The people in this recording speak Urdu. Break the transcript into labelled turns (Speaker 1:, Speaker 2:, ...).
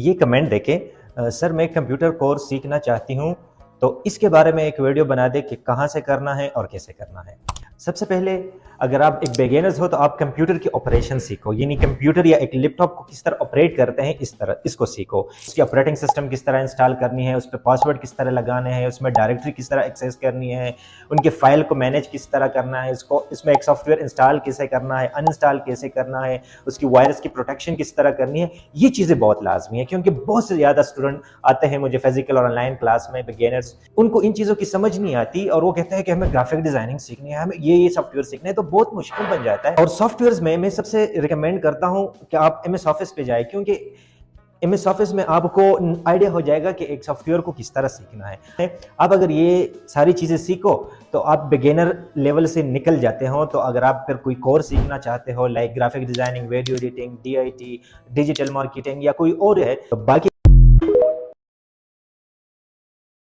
Speaker 1: یہ کمنٹ دیکھیں سر میں کمپیوٹر کورس سیکھنا چاہتی ہوں تو اس کے بارے میں ایک ویڈیو بنا دے کہ کہاں سے کرنا ہے اور کیسے کرنا ہے۔ سب سے پہلے اگر آپ ایک بیگنرز ہو تو آپ کمپیوٹر کی آپریشن سیکھو، یعنی کمپیوٹر یا ایک لیپ ٹاپ کو کس طرح آپریٹ کرتے ہیں اس کو سیکھو، اس کی آپریٹنگ سسٹم کس طرح انسٹال کرنی ہے، اس پہ پاسورڈ کس طرح لگانے ہیں، اس میں ڈائریکٹری کس طرح ایکسیس کرنی ہے، ان کے فائل کو مینیج کس طرح کرنا ہے، اس میں ایک سافٹ ویئر انسٹال کیسے کرنا ہے، ان انسٹال کیسے کرنا ہے، اس کی وائرس کی پروٹیکشن کس طرح کرنی ہے۔ یہ چیزیں بہت لازمی ہیں کیونکہ بہت سے زیادہ اسٹوڈنٹ آتے ہیں مجھے فزیکل اور آن لائن کلاس میں بگینرز، ان کو ان چیزوں کی سمجھ نہیں آتی اور وہ کہتے ہیں کہ ہمیں گرافک ڈیزائننگ سیکھنی ہے، ہمیں یہ سافٹ ویئر سیکھنا ہے، تو بہت مشکل بن جاتا ہے۔ اور سافٹ ویئرز میں سب سے ریکمینڈ کرتا ہوں کہ آپ ایم ایس آفس پہ جائیں، کیونکہ ایم ایس آفس میں آپ کو آئیڈیا ہو جائے گا کہ ایک سافٹ ویئر کو کس طرح سیکھنا ہے۔ آپ اگر یہ ساری چیزیں سیکھو تو آپ بگینر لیول سے نکل جاتے ہوں، تو اگر آپ پھر کوئی کورس سیکھنا چاہتے ہو like graphic designing, video editing, DIT، digital marketing یا کوئی اور ہے، تو باقی